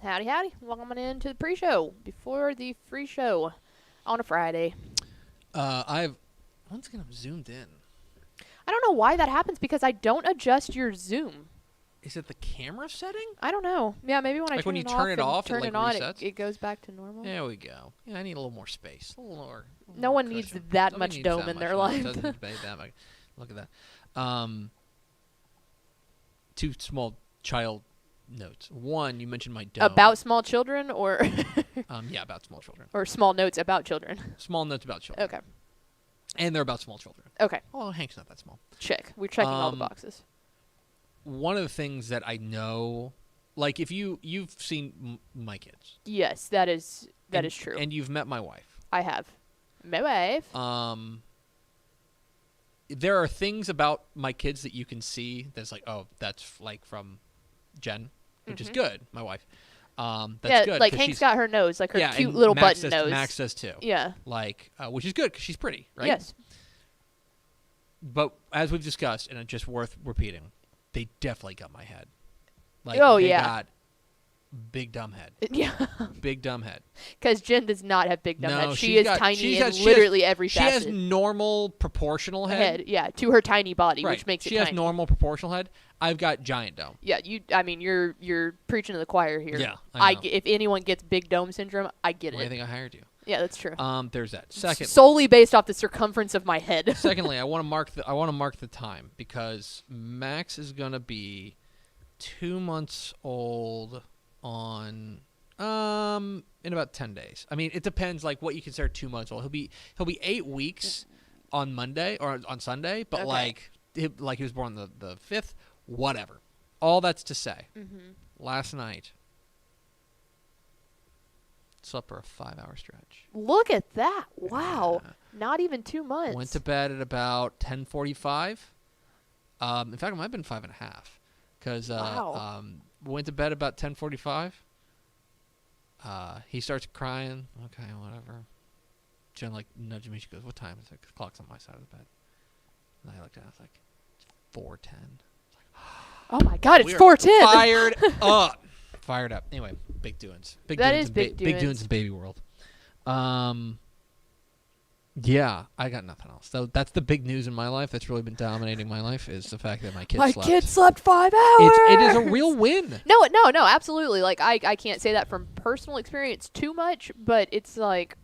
Howdy, howdy. Welcome on into the pre-show before the free show on a Friday. Once again, I'm zoomed in. I don't know why that happens because I don't adjust your zoom. Is it the camera setting? I don't know. Yeah, maybe when I Like turn when you it turn off it and off, turn it, it like, on, resets? it goes back to normal. There we go. Yeah, I need a little more space. No one needs that much dome in their life. Doesn't need that much. Look at that. Two small child notes. One, you mentioned my dome. About small children or yeah, about small children. or small notes about children. Small notes about children. Okay. And they're about small children. Okay. Oh, Hank's not that small. Check. We're checking all the boxes. One of the things that I know, like if you've seen my kids. Yes, that is true. And you've met my wife. I have. My wife. There are things about my kids that you can see that's like, oh, that's like from Jen, which is good, my wife. That's good. Like Hank's got her nose, like her cute and little Max button does, nose. Max does too. Yeah. Like, which is good because she's pretty, right? Yes. But as we've discussed, and it's just worth repeating, they definitely got my head. Like, they got big dumb head. Yeah. Big dumb head. Because Jen does not have big dumb head. She is tiny in she literally has, every facet. She has normal proportional head. Yeah, to her tiny body, right. which makes it She tiny. has normal proportional head. I've got giant dome. Yeah, you're preaching to the choir here. Yeah, I know. If anyone gets big dome syndrome, I get Why it. do you think I hired you? Yeah, that's true. There's that. Second, solely based off the circumference of my head. Secondly, I want to mark the time because Max is gonna be 2 months old on in about 10 days. I mean, it depends like what you consider 2 months old. He'll be 8 weeks on Monday or on Sunday, but Okay. he was born the 5th, whatever. All that's to say, last night slept for a 5-hour stretch. Look at that. Wow. Yeah. Not even 2 months. Went to bed at about 10:45. In fact, it might have been 5.5 because went to bed about 10:45. He starts crying. Okay, whatever. Jen like nudged me. She goes, "What time is it?" 'Cause the clock's on my side of the bed. And I looked at it. I was like, "It's 4:10." Oh my God, it's We are 4:10. Fired up. Fired up. Anyway, big doings. Big doings in baby world. Yeah, I got nothing else. So that's the big news in my life that's really been dominating my life is the fact that my kid slept. My kid slept 5 hours. It is a real win. No, absolutely. Like I can't say that from personal experience too much, but it's like,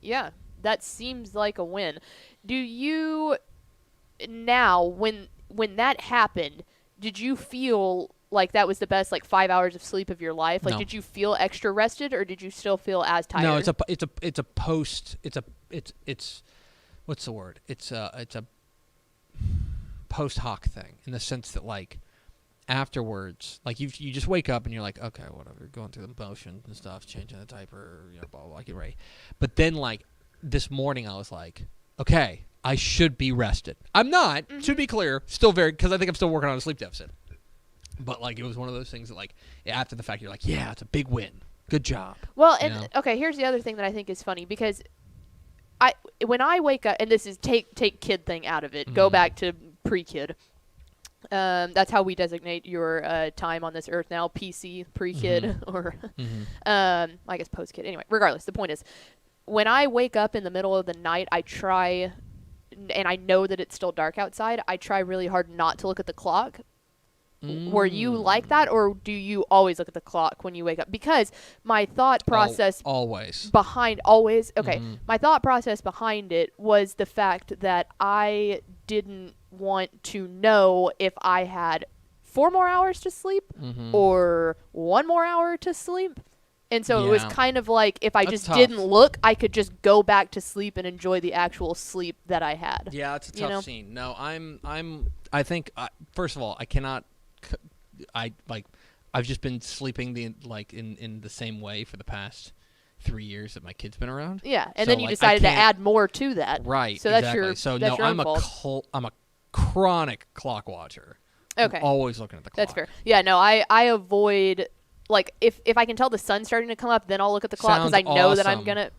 yeah, that seems like a win. Do you now when that happened, did you feel like that was the best 5 hours of sleep of your life? Like, No. did you feel extra rested, or did you still feel as tired? No, it's a post. It's what's the word? It's a post hoc thing in the sense that afterwards, you just wake up and you're like, okay, whatever, you're going through the motions and stuff, changing the diaper, blah blah blah, get ready. But then this morning I was like, okay, I should be rested. I'm not. To be clear, still because I think I'm still working on a sleep deficit. But it was one of those things that after the fact you're like, yeah, it's a big win. Good job. Well, and okay, here's the other thing that I think is funny because when I wake up, and this is take kid thing out of it, go back to pre-kid. That's how we designate your time on this earth now, PC, pre-kid, or I guess post-kid. Anyway, regardless, the point is, when I wake up in the middle of the night, I try, and I know that it's still dark outside, I try really hard not to look at the clock. Were you like that, or do you always look at the clock when you wake up? Because my thought process my thought process behind it was the fact that I didn't want to know if I had 4 more hours to sleep or 1 more hour to sleep. And so it was kind of like if I just didn't look, I could just go back to sleep and enjoy the actual sleep that I had. Yeah, it's a tough scene. No, I think first of all, I cannot. I've just been sleeping in the same way for the past 3 years that my kid's been around. Yeah, and then you decided to add more to that. Right. So exactly. that's your own fault. I'm a chronic clock watcher. Okay. I'm always looking at the clock. That's fair. Yeah, no, I avoid if I can tell the sun's starting to come up, then I'll look at the clock because I know that I'm gonna.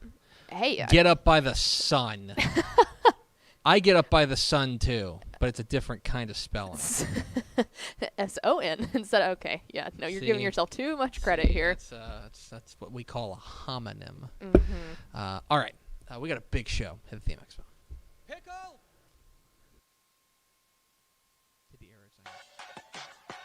Hey. Get up by the sun. I get up by the sun too, but it's a different kind of spelling. S-O-N instead of, okay, yeah, no, you're giving See? yourself too much credit here. That's what we call a homonym. Mm-hmm. All right. We got a big show. Hit the theme expo. Pickle! Hit the air sign.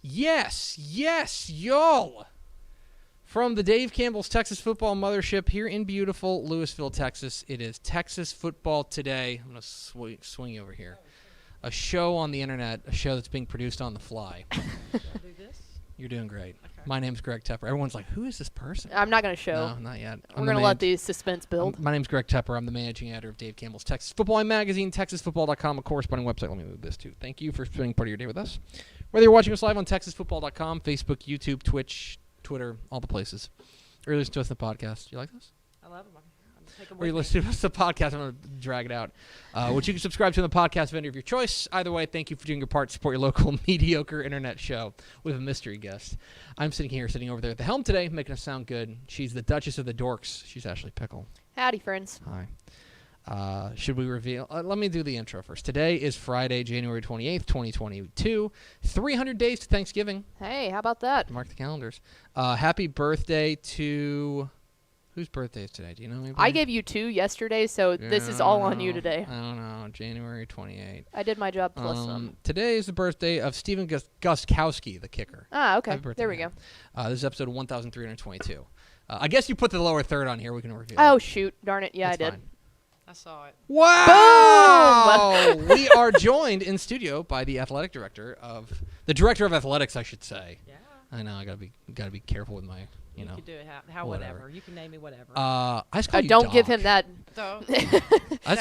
Yes, y'all. From the Dave Campbell's Texas Football Mothership here in beautiful Lewisville, Texas, it is Texas Football Today. I'm going to swing over here. A show on the internet, a show that's being produced on the fly. Should I do this? You're doing great. Okay. My name's Greg Tepper. Everyone's like, who is this person? I'm not going to show. No, not yet. We're going to let the suspense build. My name's Greg Tepper. I'm the managing editor of Dave Campbell's Texas Football Magazine, TexasFootball.com, a corresponding website. Let me move this too. Thank you for spending part of your day with us. Whether you're watching us live on TexasFootball.com, Facebook, YouTube, Twitch, Twitter, all the places, or you listen to us on the podcast. You like this? I love them. I'm taking Or you with me. listen to us on the podcast. I'm going to drag it out. Which you can subscribe to on the podcast vendor of your choice. Either way, thank you for doing your part to support your local mediocre internet show with a mystery guest. I'm sitting over there at the helm today, making us sound good. She's the Duchess of the Dorks. She's Ashley Pickle. Howdy, friends. Hi. Should we reveal? Let me do the intro first. Today is Friday, January 28th, 2022. 300 days to Thanksgiving. Hey, how about that? Mark the calendars. Happy birthday to... Whose birthday is today? Do you know anybody? I gave you 2 yesterday, so this is all on you today. I don't know. January 28th. I did my job plus some. Today is the birthday of Stephen Gostkowski, the kicker. Ah, okay. Happy birthday There to we go. him. This is episode 1322. I guess you put the lower third on here. We can reveal Oh, it. shoot. Darn it. Yeah, That's I did. fine. I saw it. Wow! We are joined in studio by the director of athletics, I should say. Yeah. I know I gotta be careful with my, You can do it how whatever. whatever. You can name me whatever. I just call you Don't give Doc. him that. so,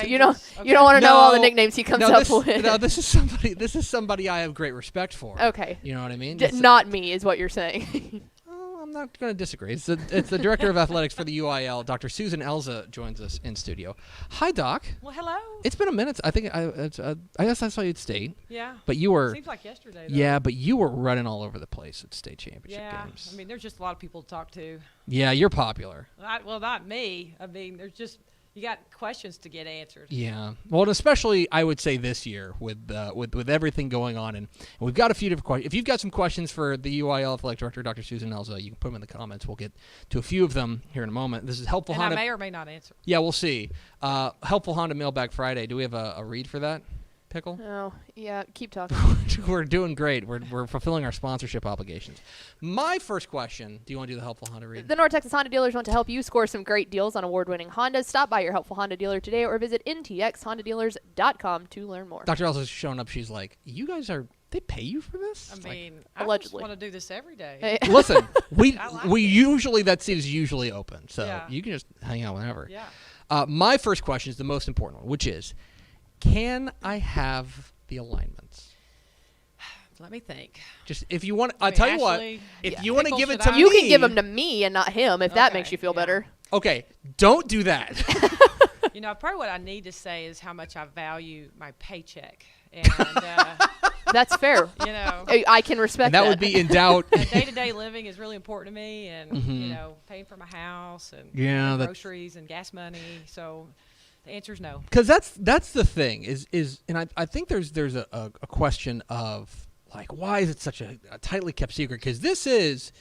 You don't want to know all the nicknames he comes up with. No, this is somebody I have great respect for. Okay. You know what I mean? Not me is what you're saying. I'm not going to disagree. It's the director of athletics for the UIL, Dr. Susan Elza, joins us in studio. Hi, Doc. well, hello. It's been a minute. I think I guess I saw you at state, Yeah. but you were Seems like yesterday. Though. yeah, but you were running all over the place at state championship Yeah. games. I mean, there's just a lot of people to talk to. Yeah, you're popular. Well, not me. I mean, there's just you got questions to get answered. Yeah. Well, and especially I would say this year with everything going on, and we've got a few different questions. If you've got some questions for the UIL athletic director, Dr. Susan Elza, you can put them in the comments. We'll get to a few of them here in a moment. This is helpful And Honda. I may or may not answer. Yeah, we'll see. Helpful Honda Mailbag Friday. Do we have a read for that, Pickle? Oh, yeah. Keep talking. We're doing great. We're fulfilling our sponsorship obligations. My first question, do you want to do the Helpful Honda read? The North Texas Honda dealers want to help you score some great deals on award-winning Hondas. Stop by your helpful Honda dealer today or visit ntxhondadealers.com to learn more. Dr. Elsa's showing up. She's like, you guys they pay you for this? I It's like, mean, I just allegedly. want to do this every day. Hey. listen, we I like we it. usually, that seat is usually open, so Yeah. you can just hang out whenever. Yeah. My first question is the most important one, which is, can I have the alignments? Let me think. Just if you want, I I'll mean, tell you what. Ashley, If you want to Pickle, give it should to I? me, You can give them to me and not him if that Okay, makes you feel yeah. better. Okay, don't do that. You know, probably what I need to say is how much I value my paycheck. And, That's fair. you know, I can respect And that would be in doubt. day-to-day living is really important to me. And, Mhm. you know, paying for my house and Yeah, that- groceries and gas money. So the answer is no. Because that's the thing is and I think there's a question of like, why is it such a tightly kept secret? Because this is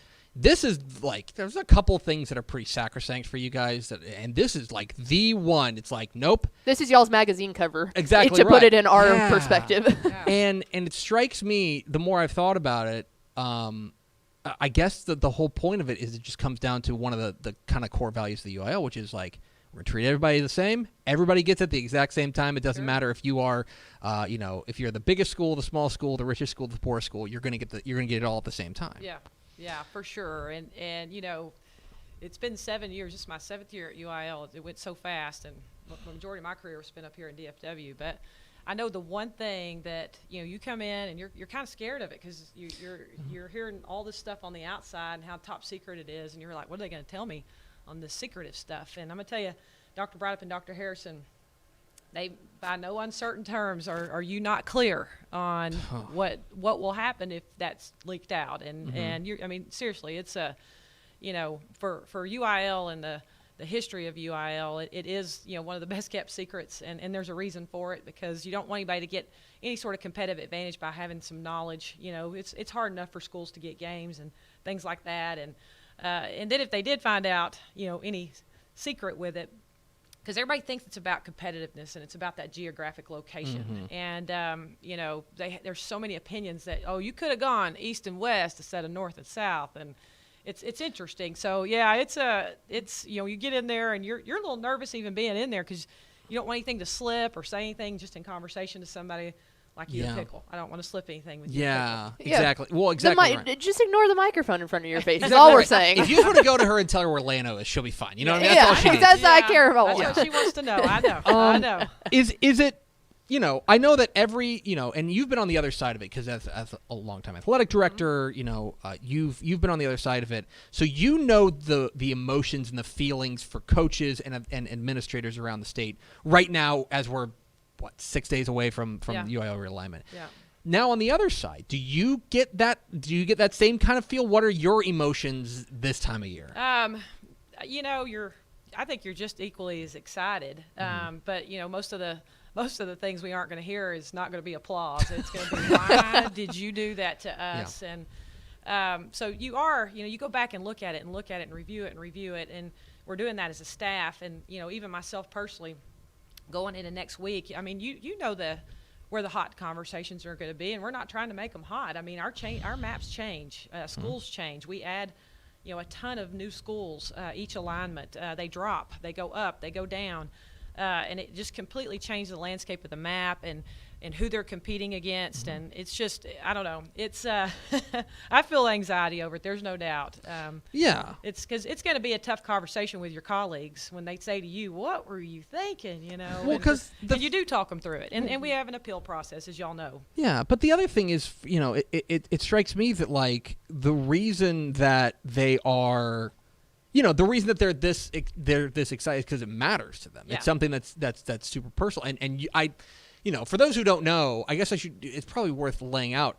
like, there's a couple things that are pretty sacrosanct for you guys, and this is like the one. It's like, nope. This is y'all's magazine cover. Exactly To right. put it in our Yeah. perspective. Yeah. And it strikes me, the more I've thought about it, I guess the whole point of it is it just comes down to one of the kind of core values of the UIL, which is like, we're gonna treat everybody the same. Everybody gets it at the exact same time. It doesn't Sure. matter if you are, if you're the biggest school, the small school, the richest school, the poorest school. You're gonna get it all at the same time. Yeah, for sure. And you know, it's been 7 years. This is my 7th year at UIL. It went so fast, and the majority of my career was spent up here in DFW. But I know the one thing that, you come in and you're kind of scared of it because you're hearing all this stuff on the outside and how top secret it is, and you're like, what are they going to tell me on this secretive stuff? And I'm going to tell you, Dr. Braddock and Dr. Harrison, they, by no uncertain terms, are you not clear on what will happen if that's leaked out? And I mean, seriously, it's a, for UIL and the history of UIL, it is, one of the best kept secrets, and there's a reason for it, because you don't want anybody to get any sort of competitive advantage by having some knowledge. It's hard enough for schools to get games and things like that, and then if they did find out, any secret with it, because everybody thinks it's about competitiveness and it's about that geographic location, and there's so many opinions that, you could have gone east and west instead of north and south, and it's interesting. So yeah, it's you get in there and you're a little nervous even being in there because you don't want anything to slip or say anything just in conversation to somebody like you, Pickle. I don't want to slip anything with you. Yeah, exactly. Well, exactly. Right. Just ignore the microphone in front of your face. Is all we're saying. If you just want to go to her and tell her where Lano is, she'll be fine. You know what I mean? That's all she needs. That's I care about. That's what she wants to know. I know. I know. Is it? I know that every, and you've been on the other side of it because as a long-time athletic director, you've been on the other side of it. So the emotions and the feelings for coaches and administrators around the state right now as we're, 6 days away from UIL realignment. Yeah. Now on the other side, do you get that same kind of feel? What are your emotions this time of year? I think you're just equally as excited. But most of the things we aren't going to hear is not going to be applause. It's going to be, why did you do that to us? Yeah. And so you are, you go back and look at it and review it. And we're doing that as a staff. And, even myself personally going into next week, I mean, where the hot conversations are going to be. And we're not trying to make them hot. I mean, our maps change, schools change. We add, a ton of new schools, each alignment. They drop, they go up, they go down. And it just completely changed the landscape of the map and who they're competing against. And it's just, I don't know. It's I feel anxiety over it. There's no doubt. It's because it's going to be a tough conversation with your colleagues when they say to you, what were you thinking, Well, because you do talk them through it. And we have an appeal process, as y'all know. Yeah, but the other thing is, it strikes me that, like, the reason that they are – the reason that they're this excited is because it matters to them. Yeah. It's something that's super personal. And for those who don't know, I guess it's probably worth laying out.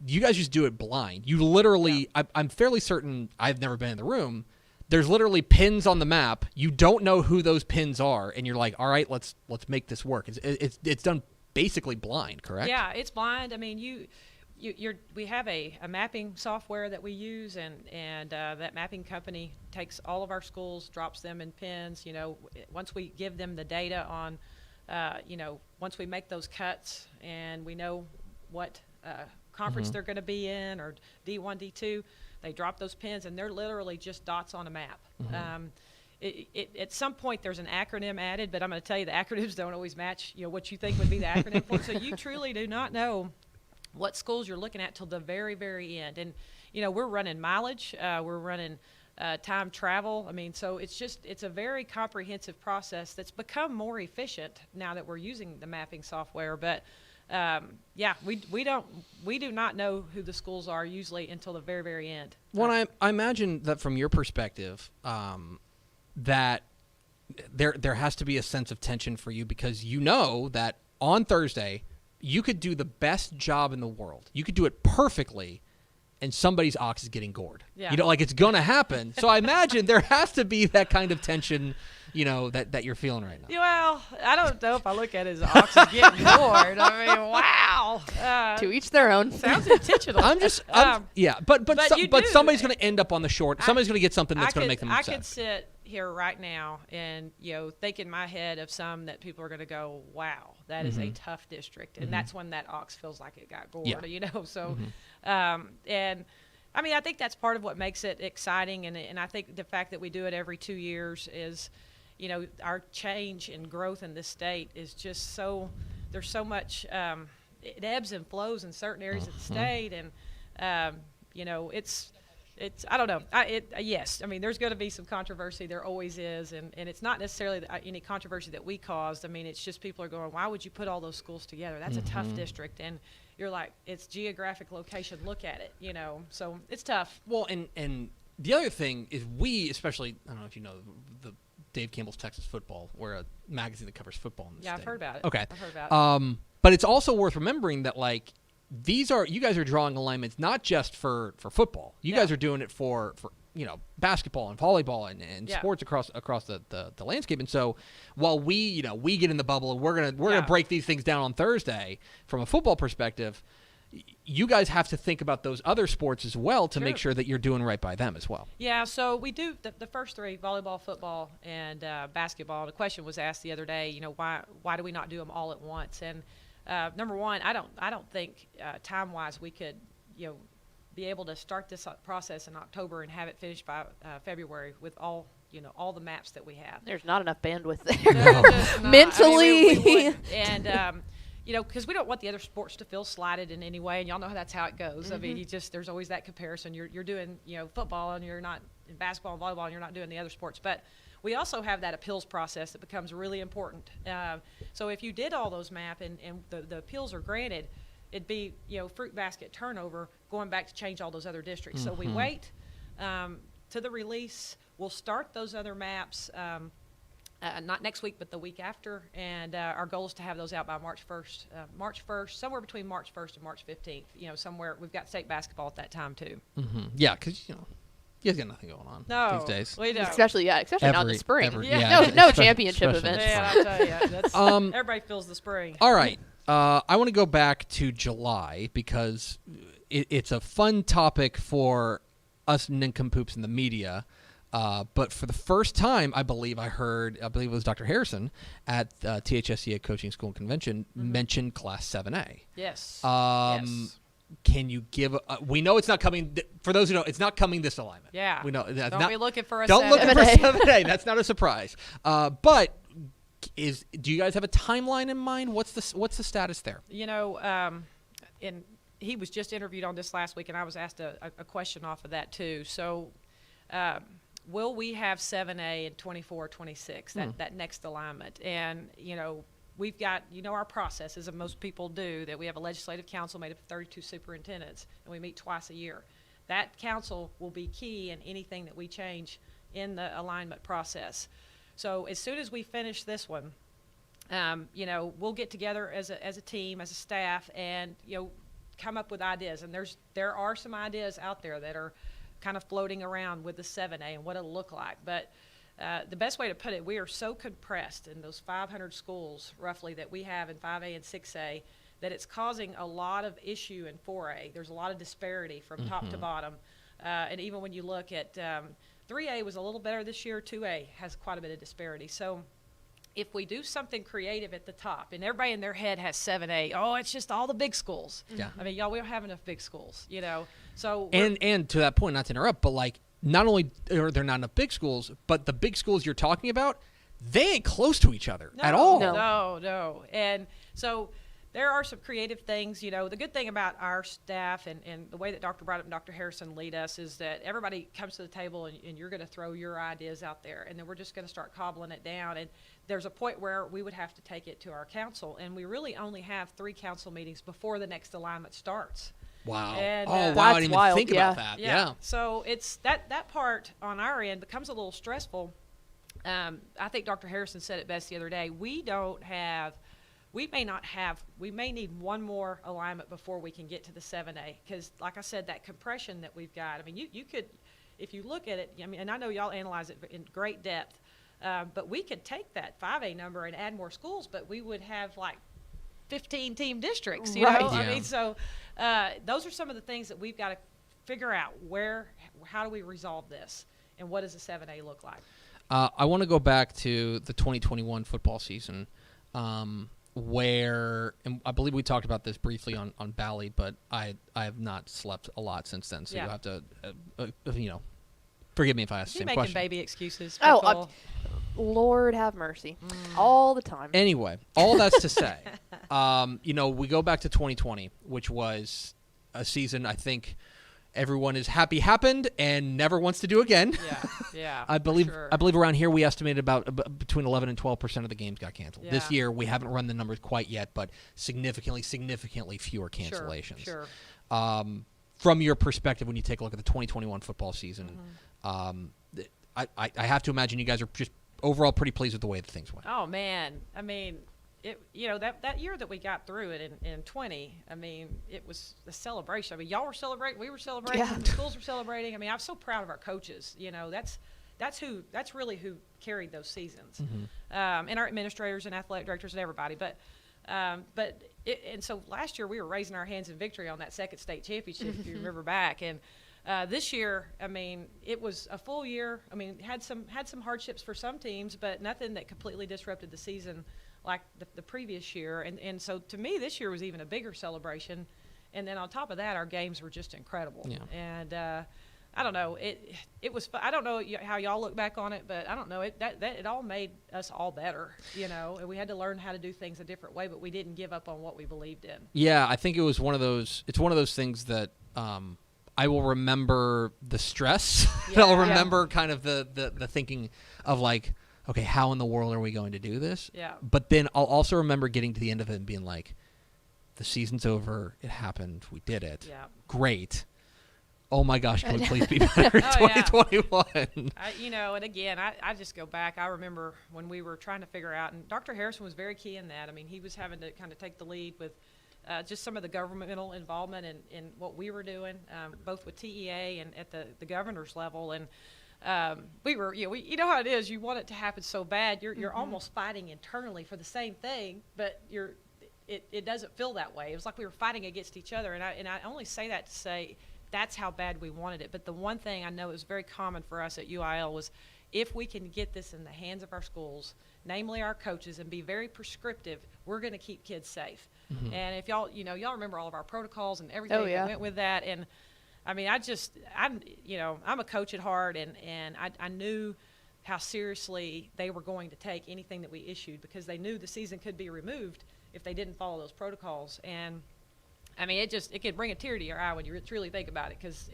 You guys just do it blind. You literally, I'm fairly certain, I've never been in the room. There's literally pins on the map. You don't know who those pins are, and you're like, all right, let's make this work. It's done basically blind, correct? Yeah, it's blind. I mean, we have a mapping software that we use, and that mapping company takes all of our schools, drops them in pins. Once we give them the data on, once we make those cuts and we know what conference they're going to be in, or D1, D2, they drop those pins, and they're literally just dots on a map. At some point, there's an acronym added, but I'm going to tell you the acronyms don't always match, what you think would be the acronym for it. So you truly do not know what schools you're looking at till the very, very end. And, we're running mileage. We're running time travel. I mean, so it's a very comprehensive process that's become more efficient now that we're using the mapping software. But, we do not know who the schools are usually until the very, very end. Well, I imagine that from your perspective, that there has to be a sense of tension for you, because that on Thursday – you could do the best job in the world. You could do it perfectly, and somebody's ox is getting gored. Yeah. It's going to happen. So I imagine there has to be that kind of tension, that you're feeling right now. Well, I don't know if I look at it as ox is getting gored. I mean, wow. To each their own. Sounds intentional. But somebody's going to end up on the short. Somebody's going to get something that's going to make them upset. I could sit here right now and think in my head of some that people are going to go, wow, that is a tough district, and that's when that ox feels like it got gored. So and I mean, I think that's part of what makes it exciting, and I think the fact that we do it every 2 years is, our change and growth in this state is just so, there's so much, it ebbs and flows in certain areas of the state, and it's I don't know. Yes. I mean, there's going to be some controversy. There always is. And it's not necessarily any controversy that we caused. I mean, it's just people are going, why would you put all those schools together? That's a tough district. And you're like, it's geographic location. Look at it, So it's tough. Well, and the other thing is especially, I don't know if you know the Dave Campbell's Texas Football, we're a magazine that covers football in the state. I've heard about it. Okay. I've heard about it. But it's also worth remembering that, like, you guys are drawing alignments not just for football. You guys are doing it for basketball and volleyball and sports across the landscape. And so while we get in the bubble and we're gonna break these things down on Thursday from a football perspective, you guys have to think about those other sports as well to make sure that you're doing right by them as well. Yeah, so we do the first three, volleyball, football, and basketball. The question was asked the other day, why do we not do them all at once? And number one, I don't think time-wise we could, be able to start this process in October and have it finished by February with all the maps that we have. There's not enough bandwidth there. No. Mentally. I mean, we wouldn't. And because we don't want the other sports to feel slighted in any way, and y'all know that's how it goes. Mm-hmm. I mean, there's always that comparison. You're doing football and you're not in basketball and volleyball and you're not doing the other sports, but we also have that appeals process that becomes really important. So if you did all those map and the appeals are granted, it'd be fruit basket turnover going back to change all those other districts. Mm-hmm. So we wait to the release. We'll start those other maps. Not next week, but the week after, and our goal is to have those out by March 1st, somewhere between March 1st and March 15th. Somewhere we've got state basketball at that time too. Mm-hmm. Yeah, because you guys got nothing going on these days. We don't. Especially not in the spring. No championship events. Yeah, I'll tell you, that's, everybody feels the spring. All right, I want to go back to July because it's a fun topic for us nincompoops in the media. But for the first time, I believe it was Dr. Harrison at THSCA Coaching School and Convention mentioned Class 7A. Yes. Yes. Can you give? We know it's not coming. For those who know, it's not coming this alignment. Yeah. We know. Don't be looking for a 7A. Don't look for 7A. That's not a surprise. But do you guys have a timeline in mind? What's the status there? And he was just interviewed on this last week, and I was asked a question off of that too. So. Will we have 7A in 24-26, that next alignment? And, we've got, our processes, and most people do, that we have a legislative council made up of 32 superintendents, and we meet twice a year. That council will be key in anything that we change in the alignment process. So as soon as we finish this one, we'll get together as a team, as a staff, and, come up with ideas. And there are some ideas out there that are kind of floating around with the 7A and what it'll look like. But the best way to put it, we are so compressed in those 500 schools roughly that we have in 5A and 6A that it's causing a lot of issue in 4A. There's a lot of disparity from top to bottom. And even when you look at 3A was a little better this year, 2A has quite a bit of disparity. So if we do something creative at the top, and everybody in their head has 7A, it's just all the big schools. Yeah. I mean, y'all, we don't have enough big schools, So and to that point, not to interrupt, but like not only are there not enough big schools, but the big schools you're talking about, they ain't close to each other at all. No. And so there are some creative things. The good thing about our staff and the way that Dr. Braddock and Dr. Harrison lead us is that everybody comes to the table and you're going to throw your ideas out there, and then we're just going to start cobbling it down. And there's a point where we would have to take it to our council, and we really only have 3 council meetings before the next alignment starts. Wow. And, wow, I didn't even think about that. Yeah. So it's that part on our end becomes a little stressful. I think Dr. Harrison said it best the other day. We may need one more alignment before we can get to the 7A, because like I said, that compression that we've got, I mean, you could, if you look at it, and I know y'all analyze it in great depth, but we could take that 5A number and add more schools, but we would have like 15 team districts, you know? Yeah. I mean, so those are some of the things that we've got to figure out. How do we resolve this, and what does the 7A look like? I want to go back to the 2021 football season, where, and I believe we talked about this briefly on Bally, but I have not slept a lot since then, so you'll have to, forgive me if I ask the same question. You're making baby excuses. Lord have mercy. All the time. Anyway, all that's to say, we go back to 2020, which was a season, I think, everyone is happy happened and never wants to do again. Yeah. I believe sure. around here we estimated about between 11 and 12% of the games got canceled. Yeah. This year we haven't run the numbers quite yet, but significantly fewer cancellations. Sure. From your perspective, when you take a look at the 2021 football season, I have to imagine you guys are just overall pretty pleased with the way that things went. Oh man, I mean, that year that we got through it in 20, I mean, it was a celebration. I mean, y'all were celebrating, we were celebrating, the schools were celebrating. I mean, I'm so proud of our coaches. That's really who carried those seasons, and our administrators and athletic directors and everybody. And so last year we were raising our hands in victory on that second state championship, if you remember back. And this year, I mean, it was a full year. I mean, had some hardships for some teams, but nothing that completely disrupted the season like the previous year. And so to me, this year was even a bigger celebration. And then on top of that, our games were just incredible. Yeah. And I don't know, it was fun. I don't know how y'all look back on it, but I don't know, it all made us all better, and we had to learn how to do things a different way, but we didn't give up on what we believed in. Yeah, I think it was one of those things that I will remember the stress. Yeah. I'll remember kind of the thinking of like, okay, how in the world are we going to do this? Yeah. But then I'll also remember getting to the end of it and being like, the season's over. It happened. We did it. Yeah. Great. Oh my gosh, can we please be better in 2021? And again, I just go back. I remember when we were trying to figure out, and Dr. Harrison was very key in that. I mean, he was having to kind of take the lead with just some of the governmental involvement in what we were doing, both with TEA and at the governor's level. And we were, you know how it is. You want it to happen so bad. You're almost fighting internally for the same thing, but it doesn't feel that way. It was like we were fighting against each other. And I only say that to say that's how bad we wanted it. But the one thing I know is very common for us at UIL was if we can get this in the hands of our schools, namely our coaches, and be very prescriptive, we're going to keep kids safe. Mm-hmm. And if y'all remember all of our protocols and everything that went with that. And I mean, I'm a coach at heart, and I knew how seriously they were going to take anything that we issued because they knew the season could be removed if they didn't follow those protocols. And I mean, it could bring a tear to your eye when you really think about it, because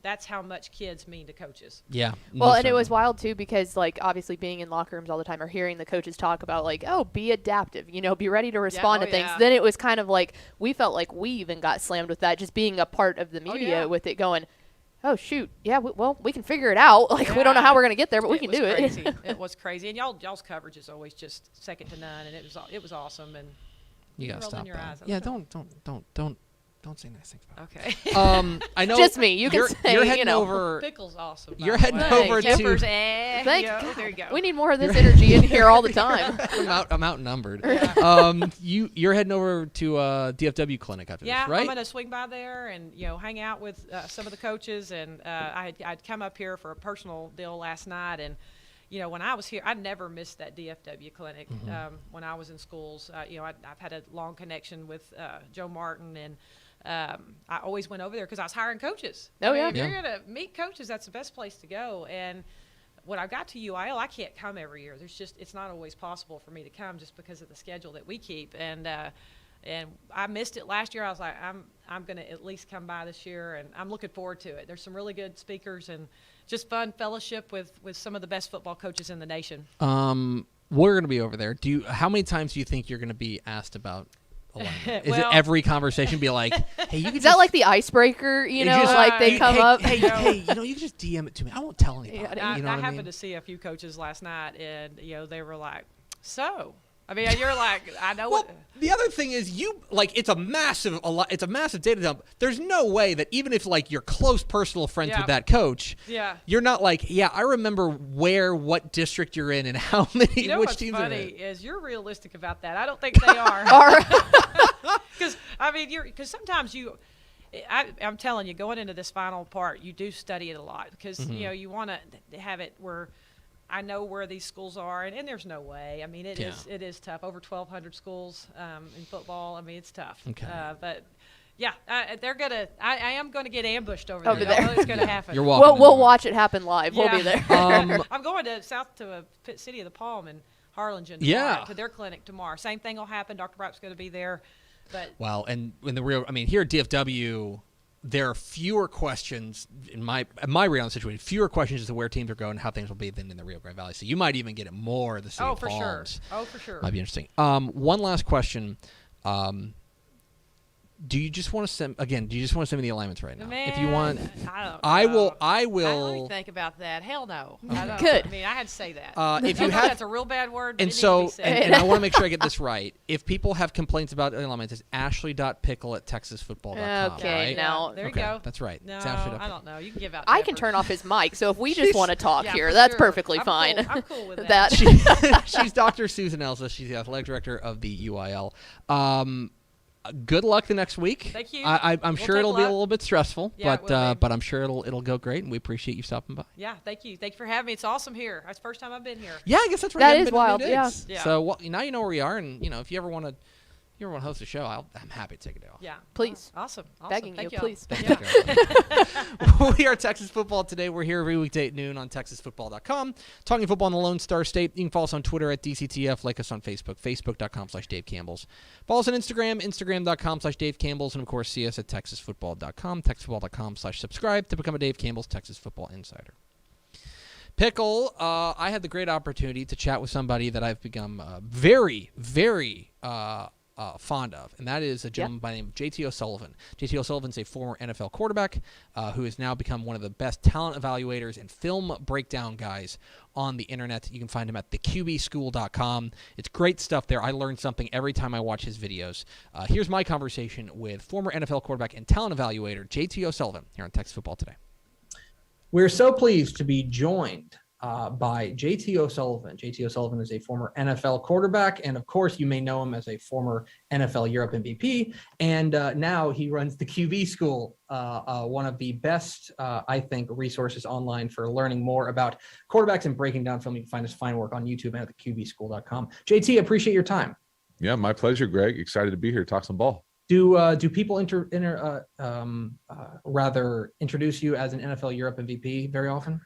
that's how much kids mean to coaches. Yeah. Well, and it was wild too, because like obviously being in locker rooms all the time or hearing the coaches talk about like, oh, be adaptive, be ready to respond to things. Then it was kind of like we felt like we even got slammed with that, just being a part of the media with it, going, oh shoot, we can figure it out. Like we don't know how we're gonna get there, but we can do it. It was crazy, and y'all's coverage is always just second to none, and it was awesome. And you gotta stop that. Yeah, don't say nice things about it. Okay. I know. Just me. You can say. You're heading over. Pickle's awesome. You're heading over to. Thank you. There you go. We need more of this energy in here all the time. I'm outnumbered. Yeah. You're heading over to DFW clinic after this, right? Yeah, I'm gonna swing by there and hang out with some of the coaches, and I'd come up here for a personal deal last night, and when I was here, I never missed that DFW clinic. When I was in schools, I've had a long connection with Joe Martin, and I always went over there because I was hiring coaches. If you're going to meet coaches, that's the best place to go. And when I got to UIL, I can't come every year. It's not always possible for me to come just because of the schedule that we keep. And I missed it last year. I was like, I'm going to at least come by this year, and I'm looking forward to it. There's some really good speakers and just fun fellowship with some of the best football coaches in the nation. We're going to be over there. How many times do you think you're going to be asked about alignment? Is it every conversation be like, hey, you can that like the icebreaker, like they come up? Hey, you can just DM it to me. I won't tell anybody. I happened to see a few coaches last night, and they were like, so. I mean, you're like, I know what. The other thing is, it's a massive data dump. There's no way that even if you're close personal friends with that coach, you're not like, I remember what district you're in and how many which teams are in. What's funny is you're realistic about that. I don't think they are. Because sometimes I'm telling you, going into this final part, you do study it a lot because you want to have it where. I know where these schools are, and there's no way. I mean, it is tough. Over 1,200 schools in football. I mean, it's tough. Okay. But they're gonna. I am gonna get ambushed over there. I know it's gonna happen. You're welcome. We'll watch it happen live. We'll be there. I'm going to City of the Palm in Harlingen tomorrow, to their clinic tomorrow. Same thing will happen. Dr. Brock's going to be there. But and here at DFW. there are fewer questions in my read on the situation, fewer questions as to where teams are going and how things will be than in the Rio Grande Valley. So you might even get it more the City of Palms. Oh, for sure. Might be interesting. One last question. Do you just want to send me the alignments right now? Man, if you want, I don't know. I will. Let me think about that. Hell no. I don't, Good. I mean, I had to say that. If I you know have, that's a real bad word, but and it so, needs to be said. and I want to make sure I get this right. If people have complaints about the alignments, it's ashley.pickle@texasfootball.com. Okay, right? now there you Okay, go. that's right. No, It's ashley.pickle. I don't know. You can give out. I can peppers. turn off his mic, so if we just want to talk Yeah, here, for that's sure. perfectly I'm fine. Cool. I'm cool with that. She's Dr. Susan Elza. She's the athletic director of the UIL. Good luck the next week. Thank you. I'm We'll sure take it'll be a luck. little bit stressful, Yeah, it will be. but I'm sure it'll go great, and we appreciate you stopping by. Yeah, thank you. Thank you for having me. It's awesome here. That's the first time I've been here. Yeah, I guess that's right. That You haven't is been to wild, New yeah. Digs. Yeah. So now you know where we are, and if you ever want to host a show, I'm happy to take a day off. Yeah. Please. Awesome. Begging Thank you, y'all. please. Yeah. We are Texas Football Today. We're here every weekday at noon on TexasFootball.com. Talking football in the Lone Star State. You can follow us on Twitter at DCTF. Like us on Facebook, Facebook.com/Dave Campbell's. Follow us on Instagram, Instagram.com/Dave Campbell's. And, of course, see us at TexasFootball.com, TexasFootball.com/subscribe to become a Dave Campbell's Texas Football Insider. Pickle, I had the great opportunity to chat with somebody that I've become very, very fond of, and that is a gentleman by the name of J.T. O'Sullivan. J.T. O'Sullivan is a former NFL quarterback who has now become one of the best talent evaluators and film breakdown guys on the internet. You can find him at theqbschool.com. It's great stuff there. I learn something every time I watch his videos. Here's my conversation with former NFL quarterback and talent evaluator J.T. O'Sullivan here on Texas Football Today. We're so pleased to be joined by J.T. O'Sullivan. J.T. O'Sullivan is a former NFL quarterback, and of course, you may know him as a former NFL Europe MVP. And now he runs the QB School, one of the best, I think, resources online for learning more about quarterbacks and breaking down film. You can find his fine work on YouTube and at theqbschool.com. J.T., appreciate your time. Yeah, my pleasure, Greg. Excited to be here. Talk some ball. Do people rather introduce you as an NFL Europe MVP very often?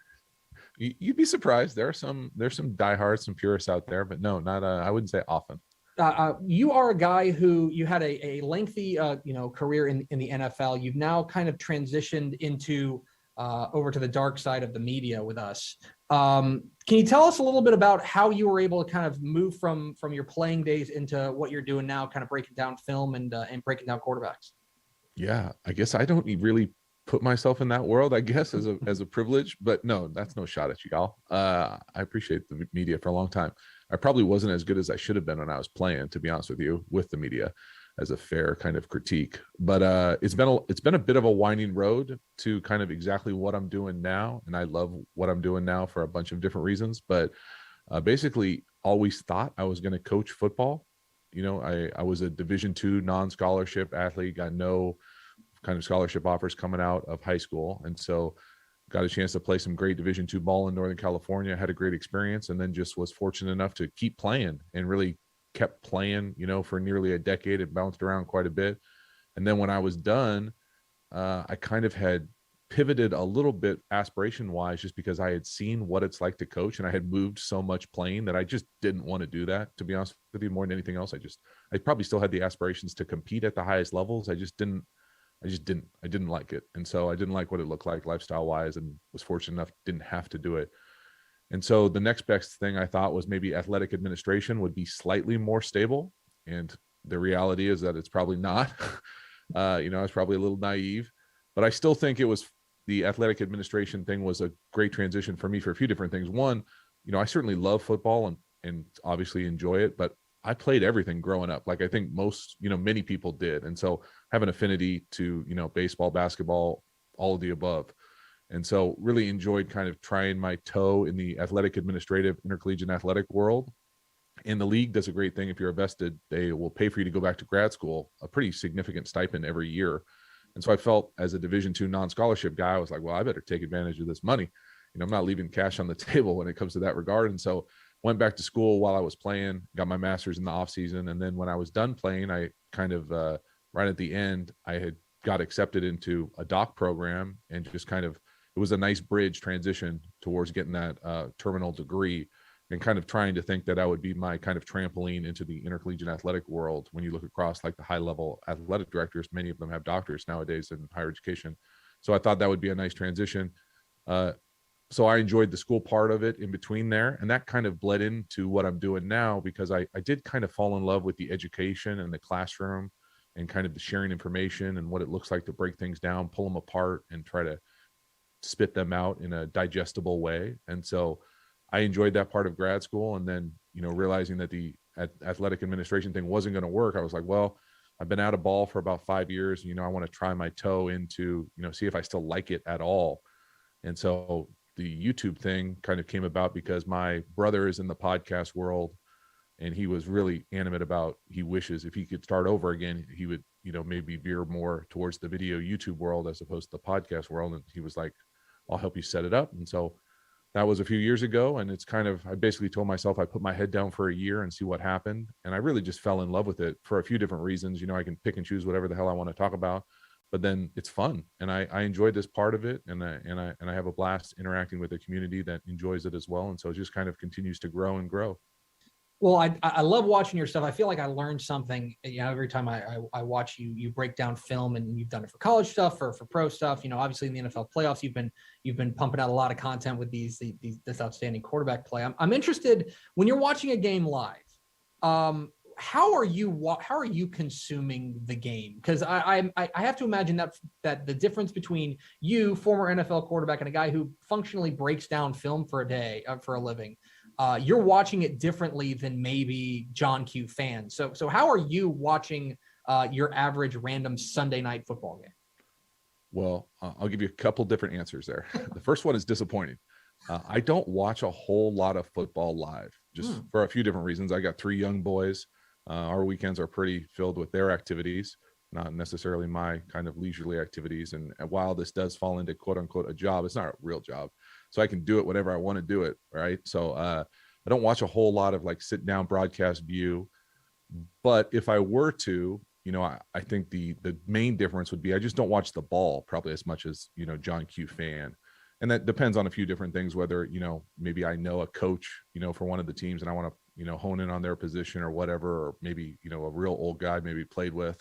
You'd be surprised. There's some diehards, some purists out there, but no, not. I wouldn't say often. You are a guy who you had a lengthy career in the NFL. You've now kind of transitioned into over to the dark side of the media with us. Can you tell us a little bit about how you were able to kind of move from your playing days into what you're doing now, kind of breaking down film and breaking down quarterbacks? Yeah, I guess I don't really put myself in that world, I guess, as a privilege, but no, that's no shot at you, y'all. I appreciate the media for a long time. I probably wasn't as good as I should have been when I was playing, to be honest with you, with the media, as a fair kind of critique. But it's been a bit of a winding road to kind of exactly what I'm doing now, and I love what I'm doing now for a bunch of different reasons. But basically, always thought I was going to coach football. I was a Division II non-scholarship athlete, got no kind of scholarship offers coming out of high school, and so got a chance to play some great Division II ball in Northern California, had a great experience, and then just was fortunate enough to keep playing and really kept playing, for nearly a decade. It bounced around quite a bit. And then when I was done, I kind of had pivoted a little bit aspiration wise, just because I had seen what it's like to coach, and I had moved so much playing that I just didn't want to do that, to be honest with you. More than anything else, I probably still had the aspirations to compete at the highest levels. I didn't like it. And so I didn't like what it looked like lifestyle wise, and was fortunate enough, didn't have to do it. And so the next best thing I thought was maybe athletic administration would be slightly more stable. And the reality is that it's probably not. I was probably a little naive, but I still think the athletic administration thing was a great transition for me for a few different things. One, I certainly love football and obviously enjoy it, but I played everything growing up. Like I think most, many people did. And so have an affinity to, baseball, basketball, all of the above. And so really enjoyed kind of trying my toe in the athletic administrative intercollegiate athletic world. And the league does a great thing. If you're vested, they will pay for you to go back to grad school, a pretty significant stipend every year. And so I felt, as a Division II non-scholarship guy, I was like, well, I better take advantage of this money. I'm not leaving cash on the table when it comes to that regard. And so went back to school while I was playing, got my master's in the off season. And then when I was done playing, I kind of, right at the end, I had got accepted into a doc program, and just kind of, it was a nice bridge transition towards getting that terminal degree. and kind of trying to think that that would be my kind of trampoline into the intercollegiate athletic world. When you look across like the high level athletic directors, many of them have doctors nowadays in higher education. So I thought that would be a nice transition. So I enjoyed the school part of it in between there. And that kind of bled into what I'm doing now, because I did kind of fall in love with the education and the classroom and kind of the sharing information and what it looks like to break things down, pull them apart, and try to spit them out in a digestible way. And so I enjoyed that part of grad school. And then, realizing that the athletic administration thing wasn't going to work, I was like, well, I've been out of ball for about 5 years. I want to try my toe into, see if I still like it at all. And so the YouTube thing kind of came about because my brother is in the podcast world, and he was really animate about, he wishes if he could start over again, he would, maybe veer more towards the video YouTube world as opposed to the podcast world. And he was like, I'll help you set it up. And so that was a few years ago. And it's kind of, I basically told myself I put my head down for a year and see what happened. And I really just fell in love with it for a few different reasons. I can pick and choose whatever the hell I want to talk about, but then it's fun. And I enjoyed this part of it. And I have a blast interacting with a community that enjoys it as well. And so it just kind of continues to grow and grow. Well, I love watching your stuff. I feel like I learned something, every time I watch you break down film, and you've done it for college stuff, for pro stuff. Obviously in the NFL playoffs, you've been pumping out a lot of content with this outstanding quarterback play. I'm interested, when you're watching a game live, how are you consuming the game? Because I have to imagine that the difference between you, former NFL quarterback, and a guy who functionally breaks down film for a living. You're watching it differently than maybe John Q fans. So how are you watching your average random Sunday night football game? Well, I'll give you a couple different answers there. The first one is disappointing. I don't watch a whole lot of football live, just for a few different reasons. I got 3 young boys. Our weekends are pretty filled with their activities, not necessarily my kind of leisurely activities. And while this does fall into quote unquote a job, it's not a real job. So I can do it whenever I want to do it. Right. So I don't watch a whole lot of like sit down broadcast view, but if I were to, I think the main difference would be I just don't watch the ball probably as much as, John Q fan. And that depends on a few different things, whether, maybe I know a coach, for one of the teams and I want to, hone in on their position or whatever, or maybe, a real old guy maybe played with,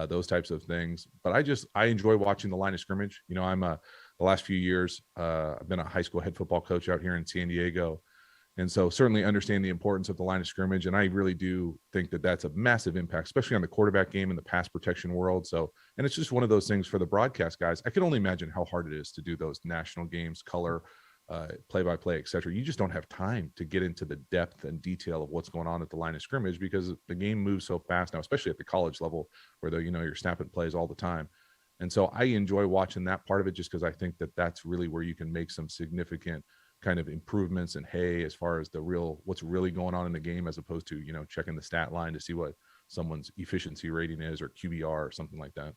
those types of things. But I enjoy watching the line of scrimmage. I'm the last few years, I've been a high school head football coach out here in San Diego. And so certainly understand the importance of the line of scrimmage. And I really do think that that's a massive impact, especially on the quarterback game and the pass protection world. So, and it's just one of those things for the broadcast guys. I can only imagine how hard it is to do those national games, color, play-by-play, et cetera. You just don't have time to get into the depth and detail of what's going on at the line of scrimmage because the game moves so fast now, especially at the college level where you're snapping plays all the time. And so I enjoy watching that part of it just because I think that that's really where you can make some significant kind of improvements and as far as what's really going on in the game, as opposed to, checking the stat line to see what someone's efficiency rating is or QBR or something like that.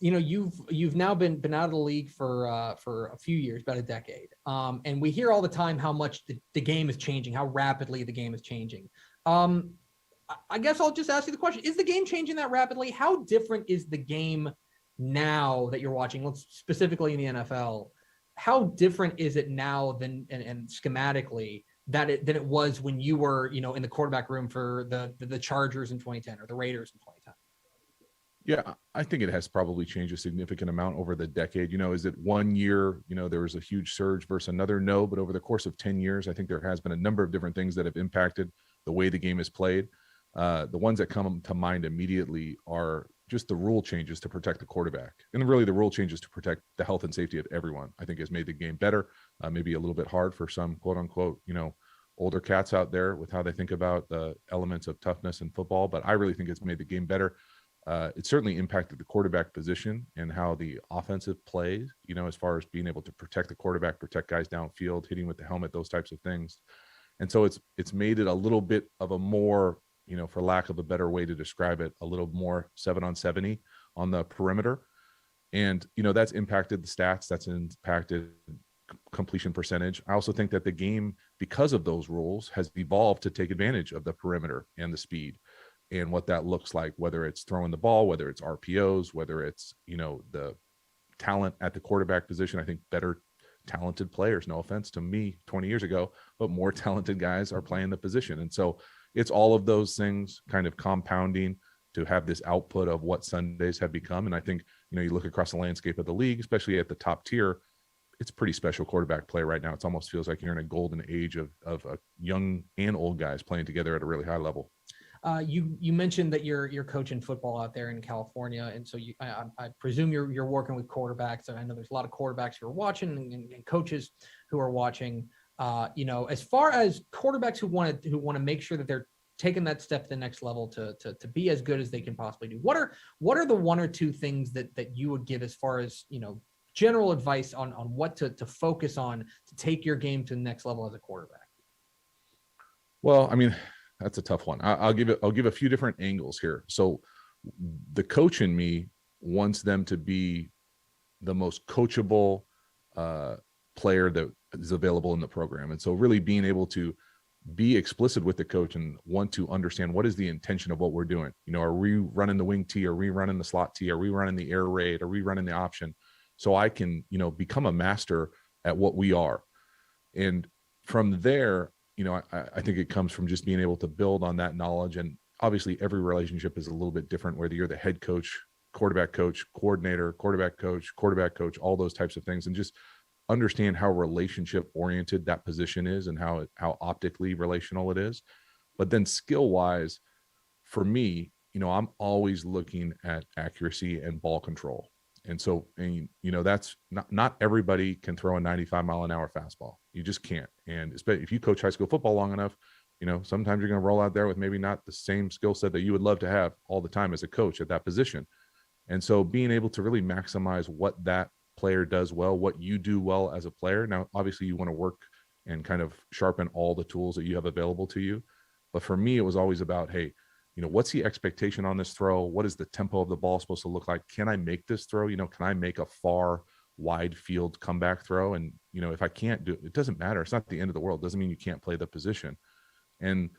You've now been out of the league for a few years, about a decade. And we hear all the time how much the game is changing, how rapidly the game is changing. I guess I'll just ask you the question. Is the game changing that rapidly? How different is the game now that you're watching? Let's specifically in the NFL. How different is it now than and schematically than it was when you were, in the quarterback room for the Chargers in 2010 or the Raiders in 2010? Yeah, I think it has probably changed a significant amount over the decade. Is it 1 year, there was a huge surge versus another? No, but over the course of 10 years, I think there has been a number of different things that have impacted the way the game is played. The ones that come to mind immediately are just the rule changes to protect the quarterback, and really the rule changes to protect the health and safety of everyone. I think has made the game better, maybe a little bit hard for some quote unquote, older cats out there with how they think about the elements of toughness in football. But I really think it's made the game better. It certainly impacted the quarterback position and how the offensive plays, as far as being able to protect the quarterback, protect guys downfield, hitting with the helmet, those types of things. And so it's made it a little bit of a more, for lack of a better way to describe it, a little more 7-on-70 on the perimeter. And, that's impacted the stats, that's impacted completion percentage. I also think that the game, because of those rules, has evolved to take advantage of the perimeter and the speed and what that looks like, whether it's throwing the ball, whether it's RPOs, whether it's, the talent at the quarterback position. I think better talented players. No offense to me 20 years ago, but more talented guys are playing the position. And so it's all of those things kind of compounding to have this output of what Sundays have become. And I think, you look across the landscape of the league, especially at the top tier, it's pretty special quarterback play right now. It almost feels like you're in a golden age of young and old guys playing together at a really high level. You mentioned that you're coaching football out there in California, and so I presume you're working with quarterbacks. And I know there's a lot of quarterbacks who are watching and coaches who are watching. As far as quarterbacks who want to make sure that they're taking that step to the next level to be as good as they can possibly do. What are the one or two things that you would give as far as general advice on what to focus on to take your game to the next level as a quarterback? Well, I mean, that's a tough one. I'll give a few different angles here. So the coach in me wants them to be the most coachable player that is available in the program. And so really being able to be explicit with the coach and want to understand what is the intention of what we're doing. Are we running the wing tee? Are we running the slot tee? Are we running the air raid? Are we running the option? So I can, become a master at what we are. And from there, I think it comes from just being able to build on that knowledge. And obviously every relationship is a little bit different, whether you're the head coach, quarterback coach, coordinator, quarterback coach, all those types of things. And just understand how relationship oriented that position is and how optically relational it is. But then skill wise, for me, I'm always looking at accuracy and ball control. And so, that's not everybody can throw a 95-mile-an-hour fastball. You just can't. And if you coach high school football long enough, sometimes you're going to roll out there with maybe not the same skill set that you would love to have all the time as a coach at that position. And so being able to really maximize what that player does well, what you do well as a player. Now, obviously you want to work and kind of sharpen all the tools that you have available to you. But for me, it was always about, hey, what's the expectation on this throw? What is the tempo of the ball supposed to look like? Can I make this throw? Can I make a far wide field comeback throw? And, if I can't do it, it doesn't matter. It's not the end of the world. It doesn't mean you can't play the position. And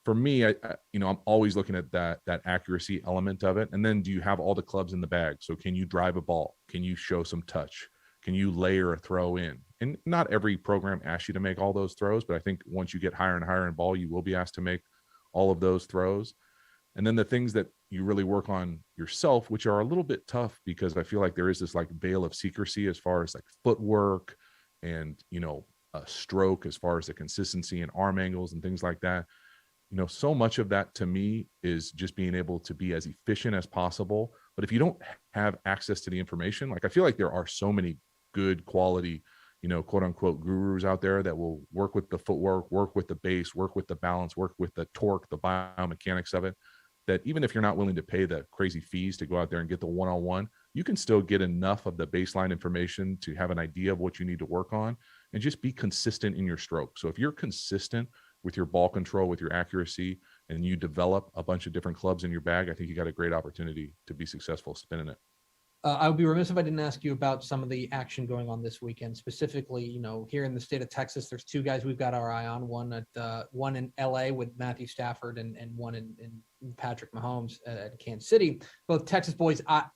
for me, I'm always looking at that accuracy element of it. And then do you have all the clubs in the bag? So can you drive a ball? Can you show some touch? Can you layer a throw in? And not every program asks you to make all those throws, but I think once you get higher and higher in ball, you will be asked to make all of those throws. And then the things that you really work on yourself, which are a little bit tough because I feel like there is this like veil of secrecy as far as like footwork and, a stroke as far as the consistency and arm angles and things like that. So much of that to me is just being able to be as efficient as possible. But if you don't have access to the information, like I feel like there are so many good quality, quote unquote gurus out there that will work with the footwork, work with the base, work with the balance, work with the torque, the biomechanics of it, that even if you're not willing to pay the crazy fees to go out there and get the one-on-one, you can still get enough of the baseline information to have an idea of what you need to work on and just be consistent in your stroke. So if you're consistent with your ball control, with your accuracy, and you develop a bunch of different clubs in your bag, I think you got a great opportunity to be successful spinning it. I would be remiss if I didn't ask you about some of the action going on this weekend. Specifically, here in the state of Texas, there's two guys we've got our eye on. One in LA with Matthew Stafford and one in Patrick Mahomes at Kansas City. Both Texas boys. I'm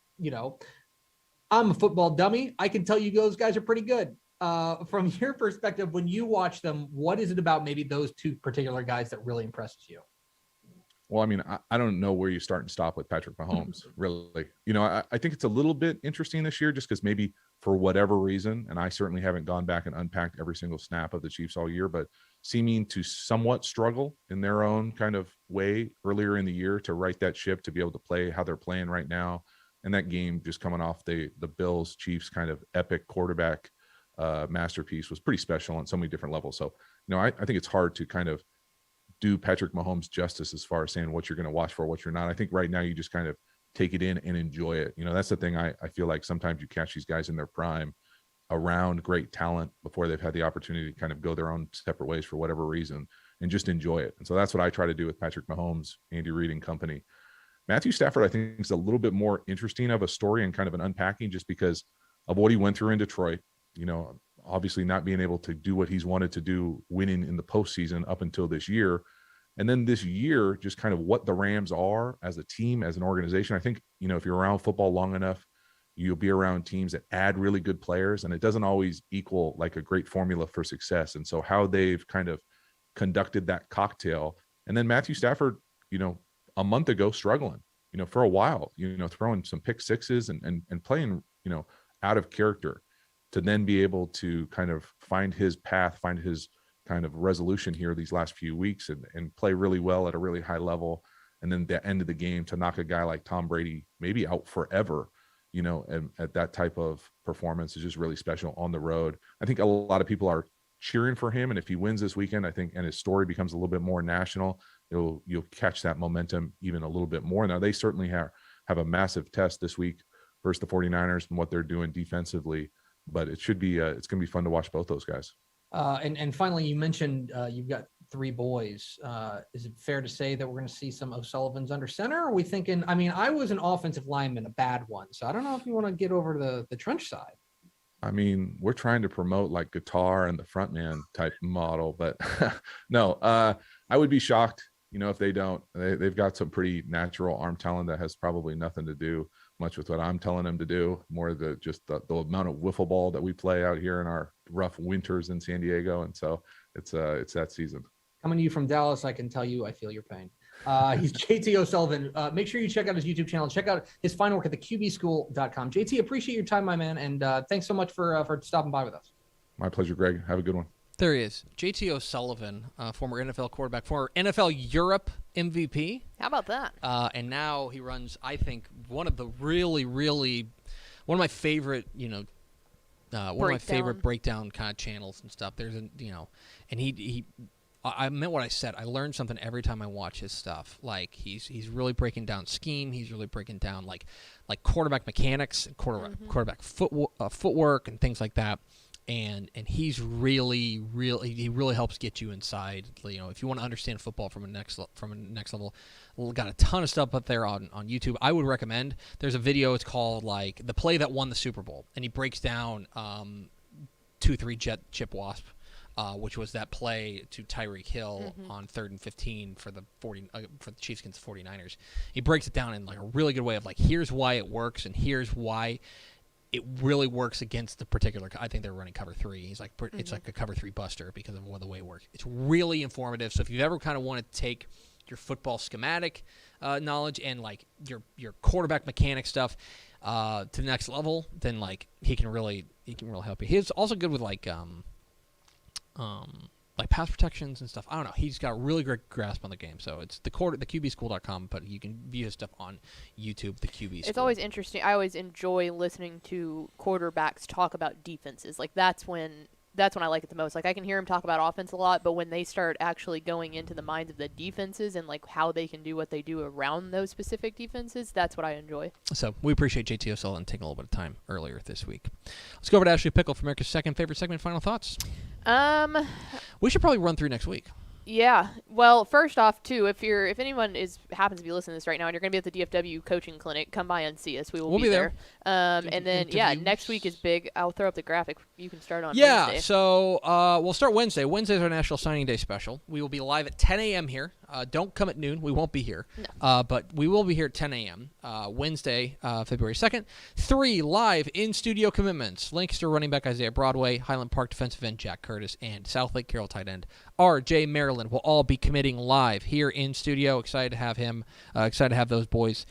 a football dummy. I can tell you those guys are pretty good. From your perspective, when you watch them, what is it about maybe those two particular guys that really impresses you? Well, I mean, I don't know where you start and stop with Patrick Mahomes, really. I think it's a little bit interesting this year just because maybe for whatever reason, and I certainly haven't gone back and unpacked every single snap of the Chiefs all year, but seeming to somewhat struggle in their own kind of way earlier in the year to right that ship, to be able to play how they're playing right now. And that game just coming off the Bills Chiefs kind of epic quarterback masterpiece was pretty special on so many different levels. So, I think it's hard to kind of do Patrick Mahomes justice as far as saying what you're going to watch for, what you're not. I think right now you just kind of take it in and enjoy it. That's the thing. I feel like sometimes you catch these guys in their prime around great talent before they've had the opportunity to kind of go their own separate ways for whatever reason and just enjoy it. And so that's what I try to do with Patrick Mahomes, Andy Reid and company. Matthew Stafford, I think, is a little bit more interesting of a story and kind of an unpacking just because of what he went through in Detroit. Obviously not being able to do what he's wanted to do, winning in the postseason up until this year. And then this year, just kind of what the Rams are as a team, as an organization. I think, if you're around football long enough, You'll be around teams that add really good players, and it doesn't always equal like a great formula for success. And so how they've kind of conducted that cocktail. And then Matthew Stafford, a month ago struggling, for a while, throwing some pick sixes and playing, out of character, to then be able to kind of find his path, find his kind of resolution here these last few weeks and play really well at a really high level. And then the end of the game to knock a guy like Tom Brady maybe out forever, and at that type of performance is just really special on the road. I think a lot of people are cheering for him. And if he wins this weekend, I think, and his story becomes a little bit more national, you'll catch that momentum even a little bit more. Now, they certainly have a massive test this week versus the 49ers and what they're doing defensively, but it should be, it's going to be fun to watch both those guys. And finally, you mentioned you've got 3 boys. Is it fair to say that we're going to see some O'Sullivans under center? Or are we thinking, I was an offensive lineman, a bad one. So I don't know if you want to get over to the trench side. We're trying to promote like guitar and the frontman type model, but no, I would be shocked, if they don't. They've got some pretty natural arm talent that has probably nothing to do much with what I'm telling them to do, more just the amount of wiffle ball that we play out here in our rough winters in San Diego. And so it's that season. Coming to you from Dallas, I can tell you I feel your pain. He's JT O'Sullivan. Make sure you check out his YouTube channel. Check out his fine work at theqbschool.com. JT, appreciate your time, my man, and thanks so much for stopping by with us. My pleasure, Greg. Have a good one. There he is, JT O'Sullivan, former NFL quarterback, former NFL Europe MVP. How about that? And now he runs, I think, one of my favorite, one of my favorite breakdown kind of channels and stuff. There's and I meant what I said. I learned something every time I watch his stuff. Like he's really breaking down scheme. He's really breaking down like quarterback mechanics and quarterback footwork and things like that. And he's really helps get you inside. If you want to understand football from a next level, got a ton of stuff up there on YouTube. I would recommend. There's a video. It's called like the play that won the Super Bowl, and he breaks down 2-3 jet chip wasp, which was that play to Tyreek Hill on 3rd and 15 for the Chiefs against the 49ers. He breaks it down in like a really good way of like, here's why it works and here's why it really works against the particular. I think they're running cover 3. He's like, it's like a cover 3 buster because of the way it works. It's really informative. So if you ever kind of want to take your football schematic knowledge and like your quarterback mechanic stuff to the next level, then like he can really help you. He's also good with like pass protections and stuff. I don't know. He's got a really great grasp on the game. So it's theqbschool.com, but you can view his stuff on YouTube, the QB School. It's always interesting. I always enjoy listening to quarterbacks talk about defenses. Like that's when I like it the most. Like I can hear him talk about offense a lot, but when they start actually going into the minds of the defenses and like how they can do what they do around those specific defenses, that's what I enjoy. So we appreciate JT O'Sullivan taking a little bit of time earlier this week. Let's go over to Ashley Pickle for America's second favorite segment. Final thoughts? We should probably run through next week. Yeah. Well, first off, too, if anyone happens to be listening to this right now and you're going to be at the DFW coaching clinic, come by and see us. We'll be there. And then, next week is big. I'll throw up the graphic. You can start on Wednesday. So we'll start Wednesday. Wednesday's our National Signing Day special. We will be live at 10 a.m. here. Don't come at noon. We won't be here. No. But we will be here at 10 a.m. Wednesday, February 2nd. 3 live in-studio commitments. Lancaster running back Isaiah Broadway, Highland Park defensive end Jack Curtis, and South Lake Carroll tight end R.J. Maryland will all be committing live here in studio. Excited to have him. Excited to have those boys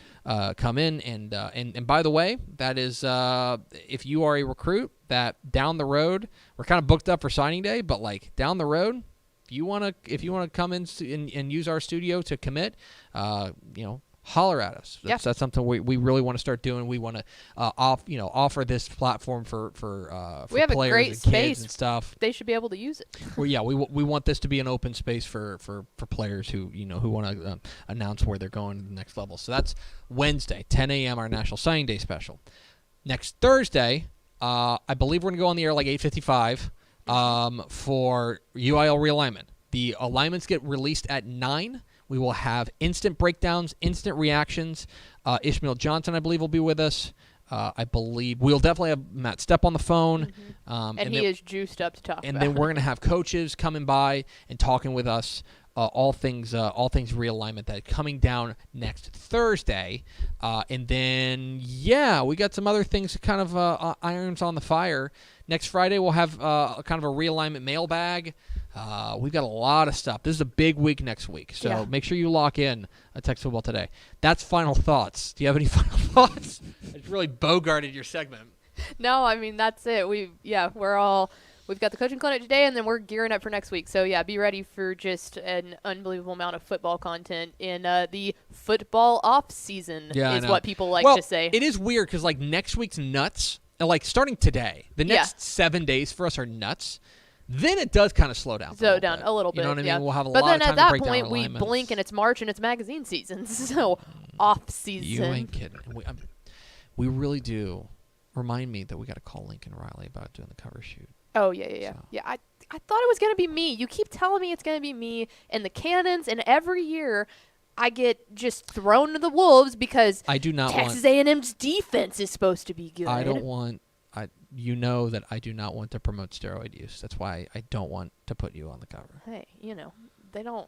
come in. And by the way, that is if you are a recruit that down the road, we're kind of booked up for signing day, but like down the road, if you want to come in and use our studio to commit, holler at us. That's something we really want to start doing. We want to offer this platform for we have players a great and space kids and stuff. They should be able to use it. We want this to be an open space for players who want to announce where they're going to the next level. So that's Wednesday, 10 a.m. our National Signing Day special. Next Thursday, I believe we're going to go on the air like 8:55 for UIL realignment. The alignments get released at 9. We will have instant breakdowns, instant reactions. Ishmael Johnson, I believe, will be with us. I believe we'll definitely have Matt Stepp on the phone. And he is juiced up to talk about. And then we're going to have coaches coming by and talking with us all things realignment that coming down next Thursday, and then we got some other things kind of irons on the fire. Next Friday we'll have kind of a realignment mailbag. We've got a lot of stuff. This is a big week next week, so make sure you lock in Texas Football Today. That's final thoughts. Do you have any final thoughts? It's really bogarted your segment. No, I mean that's it. We've got the coaching clinic today, and then we're gearing up for next week. So be ready for just an unbelievable amount of football content in the football off season. Is what people like to say. It is weird because like next week's nuts. And like starting today, the next 7 days for us are nuts. Then it does kind of slow down. A little bit. You know what I mean? We'll have a but lot of time then at to break that down point, we alignments. blink and it's March and it's magazine season. So off season. You ain't kidding. We really do. Remind me that we got to call Lincoln Riley about doing the cover shoot. Oh yeah. So. Yeah, I thought it was gonna be me. You keep telling me it's gonna be me and the Cannons, and every year I get just thrown to the wolves because I do not Texas A&M's defense is supposed to be good. I don't want. You know that I do not want to promote steroid use. That's why I don't want to put you on the cover. Hey, they don't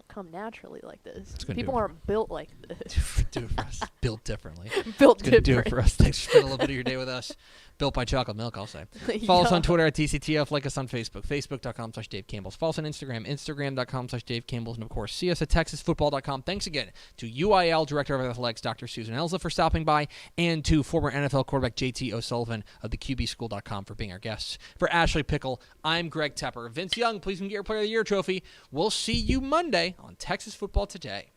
come naturally like this. It's gonna People do it. aren't built like this. Do it for us. Built differently. Built It's going to do different. it for us. Thanks for spending a little bit of your day with us. Built by chocolate milk, I'll say. Follow us on Twitter at TCTF. Like us on Facebook, facebook.com/Dave Campbell's. Follow us on Instagram, instagram.com/Dave Campbell's. And, of course, see us at texasfootball.com. Thanks again to UIL Director of Athletics, Dr. Susan Elza, for stopping by, and to former NFL quarterback JT O'Sullivan of the QBschool.com for being our guests. For Ashley Pickle, I'm Greg Tepper. Vince Young, please get your Player of the Year trophy. We'll see you Monday on Texas Football Today.